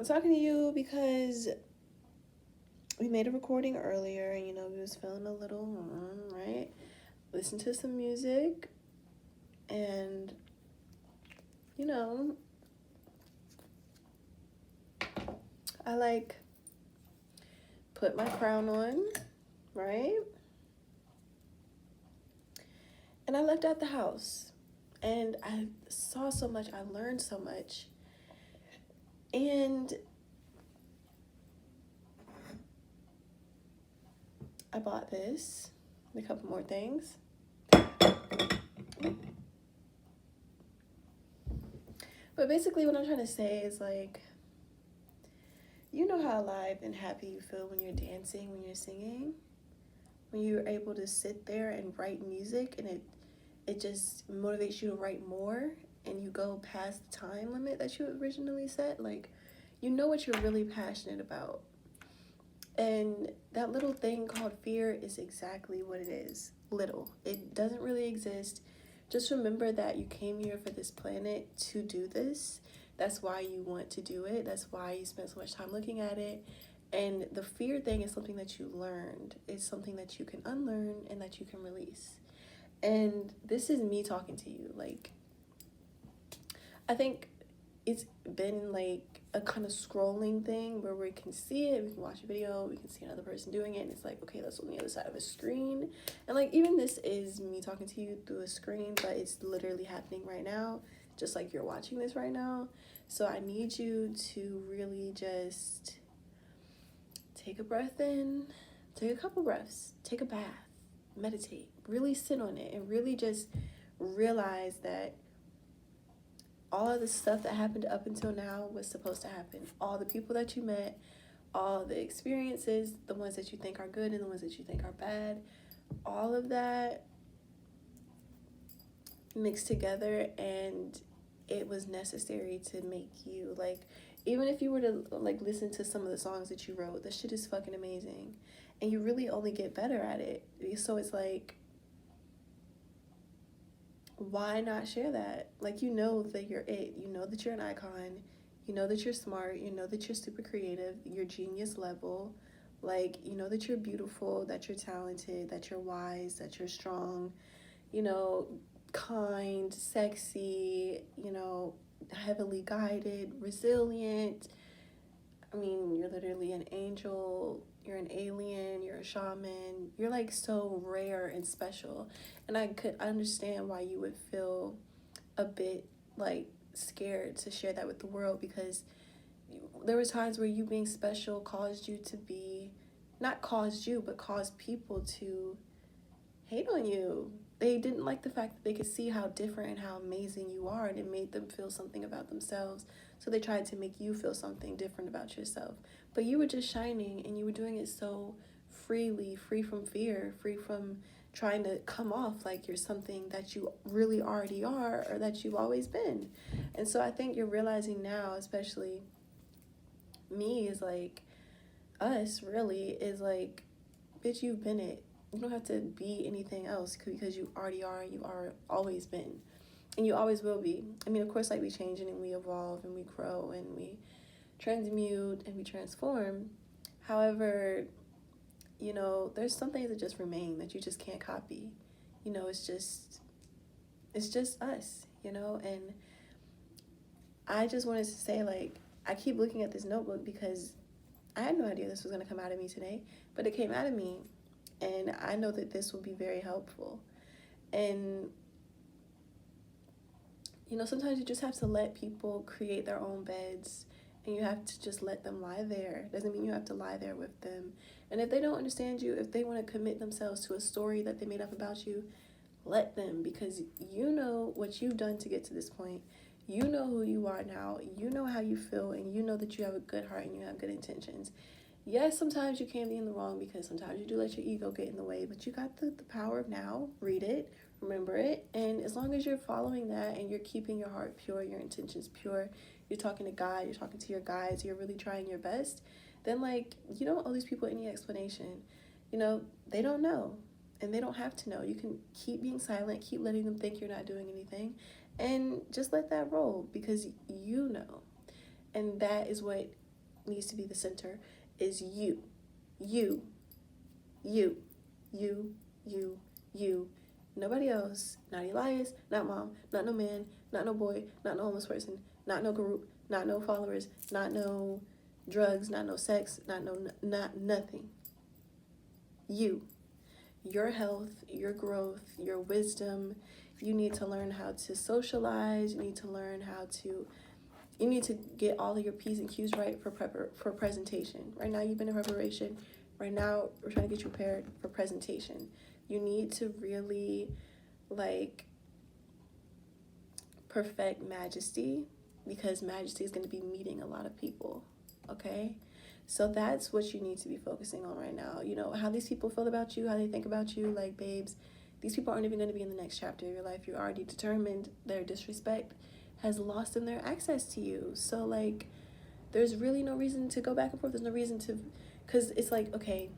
I'm talking to you because we made a recording earlier and we was feeling a little right. Listen to some music and you know, I like put my crown on, right? And I left out the house. And I saw so much, I learned so much. And I bought this and a couple more things. But basically, what I'm trying to say is like, you know how alive and happy you feel when you're dancing, when you're singing, when you're able to sit there and write music and it just motivates you to write more and you go past the time limit that you originally set. Like, you know what you're really passionate about. And that little thing called fear is exactly what it is. Little. It doesn't really exist. Just remember that you came here for this planet to do this. That's why you want to do it. That's why you spend so much time looking at it. And the fear thing is something that you learned. It's something that you can unlearn and that you can release. And this is me talking to you. Like, I think it's been like a kind of scrolling thing where we can see it, we can watch a video, we can see another person doing it, and it's like, okay, that's on the other side of a screen. And like, even this is me talking to you through a screen, but it's literally happening right now, just like you're watching this right now. So I need you to really just take a breath in, take a couple breaths, take a bath, meditate, really sit on it, and really just realize that all of the stuff that happened up until now was supposed to happen. All the people that you met, all the experiences, the ones that you think are good and the ones that you think are bad, all of that mixed together, and it was necessary to make you. Like, even if you were to like listen to some of the songs that you wrote, the shit is fucking amazing. And you really only get better at it. So it's like, why not share that? Like, you know that you're it. You know that you're an icon. You know that you're smart. You know that you're super creative. You're genius level. Like, you know that you're beautiful, that you're talented, that you're wise, that you're strong, you know, kind, sexy, heavily guided, resilient. I mean, you're literally an angel, you're an alien, you're a shaman. You're like so rare and special. And I could understand why you would feel a bit like scared to share that with the world, because there were times where you being special caused you to be, not caused you, but caused people to hate on you. They didn't like the fact that they could see how different and how amazing you are, and it made them feel something about themselves. So they tried to make you feel something different about yourself. But you were just shining and you were doing it so freely, free from fear, free from trying to come off like you're something that you really already are or that you've always been. And so I think you're realizing now, especially me, is like, us really is like, bitch, you've been it. You don't have to be anything else because you already are. You are always been, and you always will be. I mean, of course, like, we change and we evolve and we grow and we transmute and we transform. However, there's some things that just remain that you just can't copy. It's just us. And I just wanted to say, like, I keep looking at this notebook because I had no idea this was gonna come out of me today, but it came out of me, and I know that this will be very helpful. And sometimes you just have to let people create their own beds, and you have to just let them lie there. Doesn't mean you have to lie there with them. And if they don't understand you, if they want to commit themselves to a story that they made up about you, let them, because you know what you've done to get to this point. You know who you are now. You know how you feel, and you know that you have a good heart and you have good intentions. Yes, sometimes you can be in the wrong because sometimes you do let your ego get in the way, but you got the power of now. Read it, remember it, and as long as you're following that and you're keeping your heart pure, your intentions pure, you're talking to God, you're talking to your guides, you're really trying your best, then, like, you don't owe these people any explanation. They don't know, and they don't have to know. You can keep being silent, keep letting them think you're not doing anything, and just let that roll, because you know. And that is what needs to be the center is you. You. You. You. You. You. Nobody else. Not Elias, not mom, not no man, not no boy, not no homeless person, not no group, not no followers, not no drugs, not no sex, not nothing. You. Your health, your growth, your wisdom. You need to learn how to socialize. You need to learn how to, you need to get all of your P's and Q's right for presentation. Right now you've been in preparation. Right now we're trying to get you prepared for presentation. You need to really like perfect majesty, because majesty is going to be meeting a lot of people. Okay? So that's what you need to be focusing on right now. You know, how these people feel about you, how they think about you, like, babes, these people aren't even going to be in the next chapter of your life. You're already determined. Their disrespect has lost them their access to you. So, like, there's really no reason to go back and forth. There's no reason to, because it's like, okay,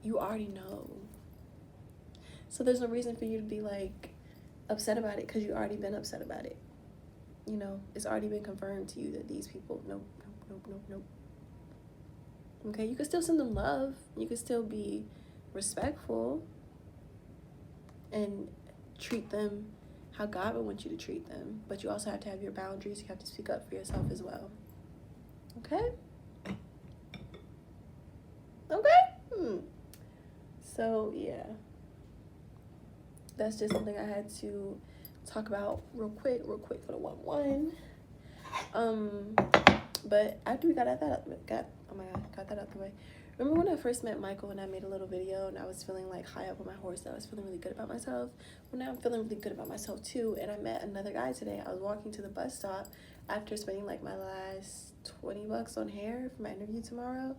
you already know. So there's no reason for you to be, like, upset about it, because you already been upset about it. You know, it's already been confirmed to you that these people, nope. Okay, you can still send them love. You can still be respectful and treat them how God would want you to treat them. But you also have to have your boundaries. You have to speak up for yourself as well. Okay? Okay? So, yeah. That's just something I had to talk about real quick for the 1-1. But after we got that out the way. Remember when I first met Michael and I made a little video and I was feeling like high up on my horse, that I was feeling really good about myself? Well, now I'm feeling really good about myself too. And I met another guy today. I was walking to the bus stop after spending like my last $20 on hair for my interview tomorrow.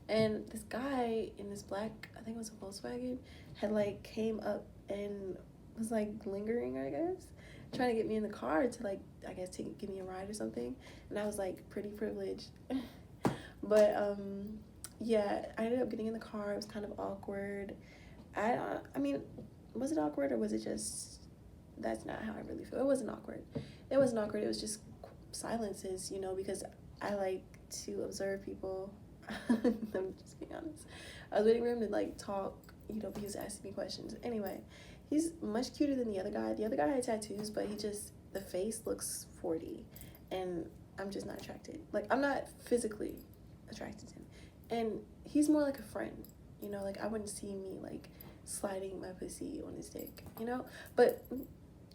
And this guy in this black, I think it was a Volkswagen, had like came up and was like lingering, I guess, trying to get me in the car to like, I guess, give me a ride or something. And I was like pretty privileged. But yeah, I ended up getting in the car. It was kind of awkward. I mean, was it awkward or was it just, that's not how I really feel. It wasn't awkward. It was just silences, you know, because I like to observe people. I'm just being honest. I was waiting for him to like talk, you know, but he was asking me questions. Anyway, he's much cuter than the other guy. The other guy had tattoos, but the face looks 40, and I'm just not attracted. Like, I'm not physically attracted to him. And he's more like a friend, you know, like I wouldn't see me like sliding my pussy on his dick, you know, but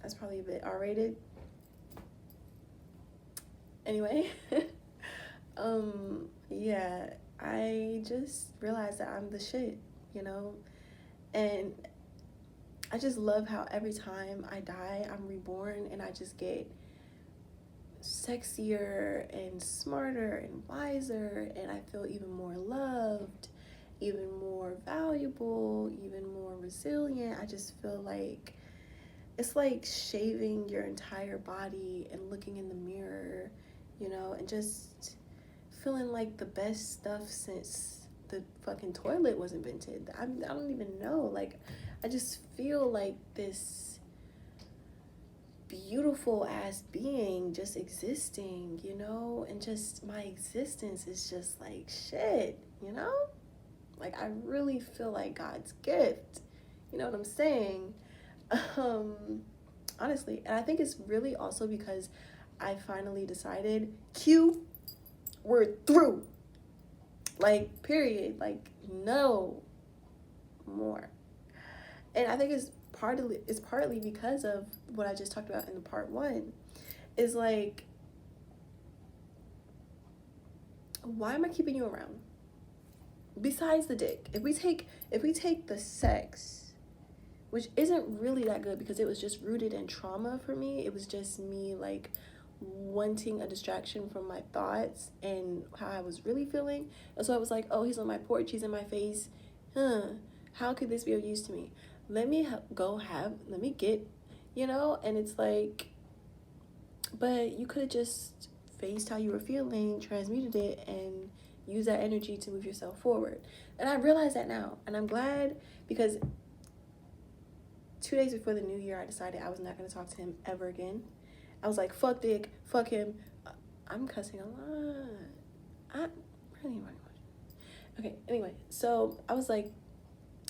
that's probably a bit R-rated. Anyway, yeah, I just realized that I'm the shit, you know, and I just love how every time I die, I'm reborn and I just get sexier and smarter and wiser, and I feel even more loved, even more valuable, even more resilient. I just feel like it's like shaving your entire body and looking in the mirror, you know, and just feeling like the best stuff since the fucking toilet was invented. I don't even know. Like, I just feel like this beautiful ass being just existing, you know, and just my existence is just like shit, you know? Like, I really feel like God's gift. You know what I'm saying? Honestly, and I think it's really also because I finally decided, we're through. Like, period. Like, no more. And I think it's partly because of what I just talked about in the part 1. Is like, why am I keeping you around? Besides the dick, if we take the sex, which isn't really that good because it was just rooted in trauma for me. It was just me like wanting a distraction from my thoughts and how I was really feeling. And so I was like, oh, he's on my porch, he's in my face. How could this be of use to me? Let me get, you know? And it's like, but you could have just faced how you were feeling, transmuted it, and use that energy to move yourself forward. And I realize that now, and I'm glad, because 2 days before the new year, I decided I was not going to talk to him ever again. I was like, fuck Dick, fuck him, I'm cussing a lot. I really. Okay, anyway, so I was like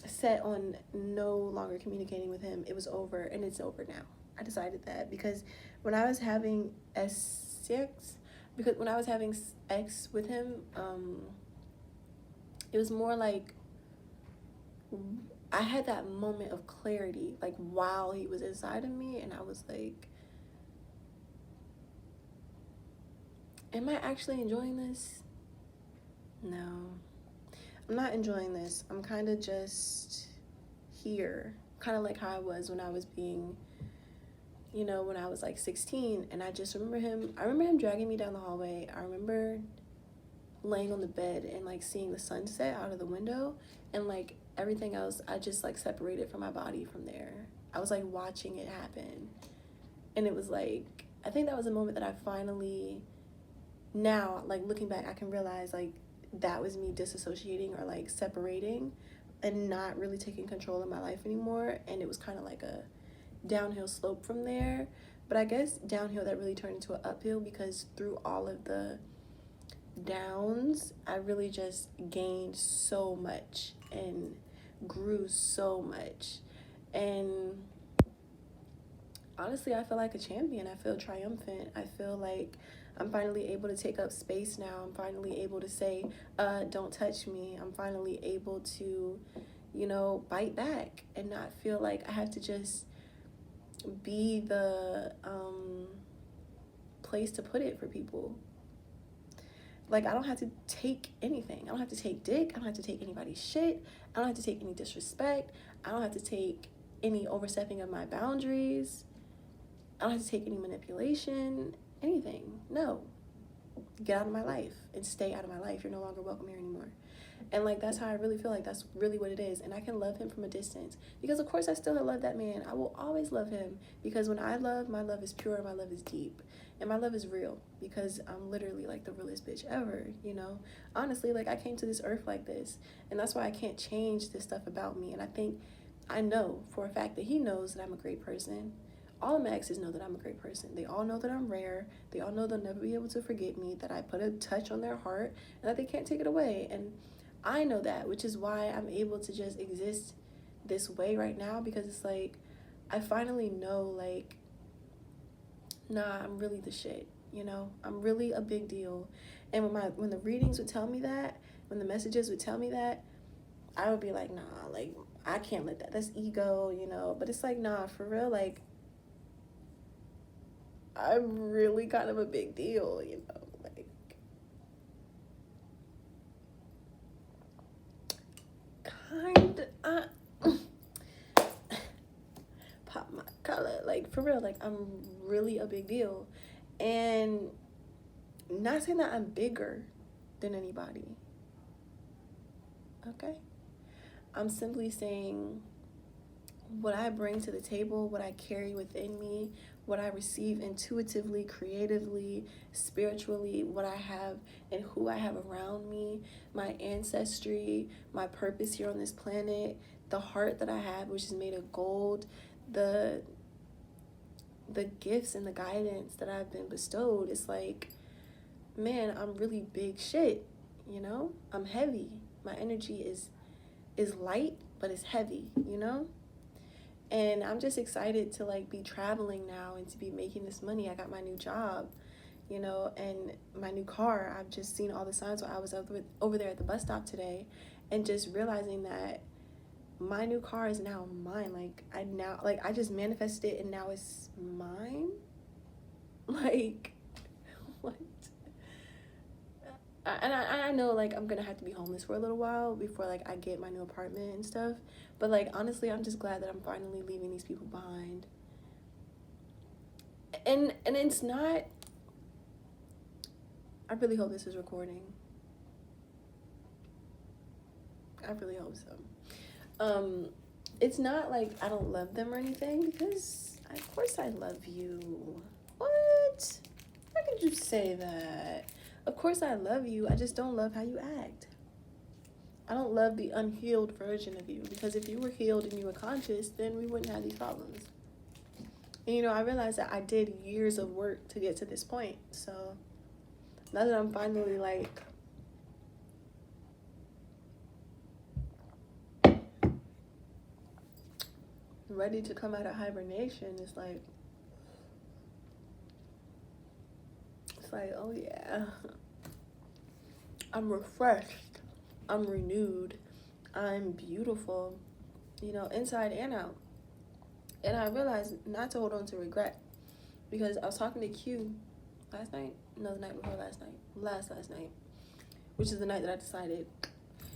set on no longer communicating with him. It was over, and it's over now. I decided that because when I was having sex, because when I was having sex with him, it was more like I had that moment of clarity, like while he was inside of me, and I was like, am I actually enjoying this? No, I'm not enjoying this. I'm kind of just here, kind of like how I was when I was being, when I was like 16, and I just remember him dragging me down the hallway. I remember laying on the bed and like seeing the sunset out of the window, and like everything else I just like separated from my body from there. I was like watching it happen, and it was like, I think that was a moment that I finally, now like looking back, I can realize like that was me disassociating or like separating and not really taking control of my life anymore. And it was kind of like a downhill slope from there. But I guess downhill that really turned into an uphill, because through all of the downs, I really just gained so much and grew so much. And honestly, I feel like a champion. I feel triumphant. I feel like I'm finally able to take up space now. I'm finally able to say, don't touch me. I'm finally able to, bite back and not feel like I have to just be the place to put it for people. Like, I don't have to take anything. I don't have to take dick. I don't have to take anybody's shit. I don't have to take any disrespect. I don't have to take any overstepping of my boundaries. I don't have to take any manipulation, anything. No. Get out of my life and stay out of my life. You're no longer welcome here anymore. And like, that's how I really feel like that's really what it is. And I can love him from a distance, because of course I still love that man. I will always love him, because when I love, my love is pure, my love is deep, and my love is real, because I'm literally like the realest bitch ever, honestly. Like, I came to this earth like this, and that's why I can't change this stuff about me. And I know for a fact that he knows that I'm a great person. All of my exes know that I'm a great person. They all know that I'm rare. They all know they'll never be able to forget me, that I put a touch on their heart, and that they can't take it away. And I know that, which is why I'm able to just exist this way right now, because it's like, I finally know, like, nah, I'm really the shit, I'm really a big deal. And when the readings would tell me that, when the messages would tell me that, I would be like, nah, like, I can't let that's ego, but it's like, nah, for real, like, I'm really kind of a big deal, like, pop my color, like, for real, like, I'm really a big deal. And not saying that I'm bigger than anybody, okay? I'm simply saying what I bring to the table, what I carry within me, what I receive intuitively, creatively, spiritually, what I have and who I have around me, my ancestry, my purpose here on this planet, the heart that I have, which is made of gold, the gifts and the guidance that I've been bestowed. It's like, man, I'm really big shit, I'm heavy. My energy is light, but it's heavy, And I'm just excited to like be traveling now and to be making this money. I got my new job, and my new car. I've just seen all the signs while I was over there at the bus stop today, and just realizing that my new car is now mine. Like, I just manifested it, and now it's mine. Like, what? I know, like, I'm gonna have to be homeless for a little while before like I get my new apartment and stuff, but like, honestly, I'm just glad that I'm finally leaving these people behind. And it's not, I really hope this is recording. I really hope so. It's not like I don't love them or anything, because of course I love you. What? How could you say that? Of course I love you. I just don't love how you act. I don't love the unhealed version of you, because if you were healed and you were conscious, then we wouldn't have these problems. And I realized that I did years of work to get to this point. So now that I'm finally like ready to come out of hibernation, it's like, oh yeah, I'm refreshed, I'm renewed, I'm beautiful, you know, inside and out. And I realized not to hold on to regret, because I was talking to Q last night, no, the night before last night, which is the night that I decided,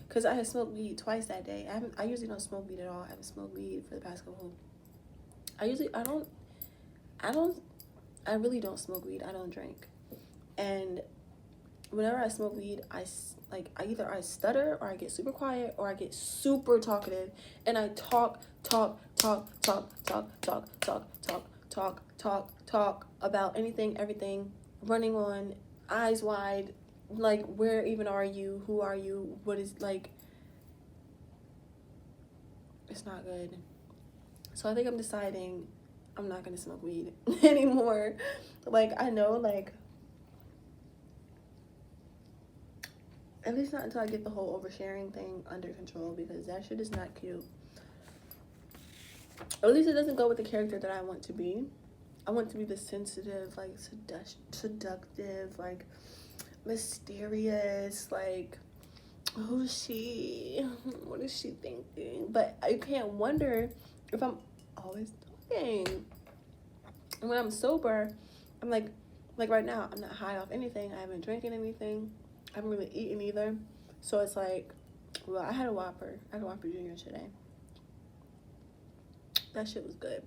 because I had smoked weed twice that day. I usually don't smoke weed at all. I haven't smoked weed for the past couple. I really don't smoke weed. I don't drink. And whenever I smoke weed, I either I stutter, or I get super quiet, or I get super talkative, and I talk about anything, everything, running on, eyes wide, like, where even are you? Who are you? What is, like, it's not good. So I think I'm deciding I'm not gonna smoke weed anymore. Like, I know, like, at least not until I get the whole oversharing thing under control, because that shit is not cute. Or at least it doesn't go with the character that I want to be. I want to be the sensitive, like, seductive, like, mysterious, like, who's she? What is she thinking? But I can't wonder if I'm always talking. And when I'm sober, I'm like right now, I'm not high off anything. I haven't drinking anything. I haven't really eaten either. So it's like, well, I had a Whopper. I had a Whopper Jr. today. That shit was good.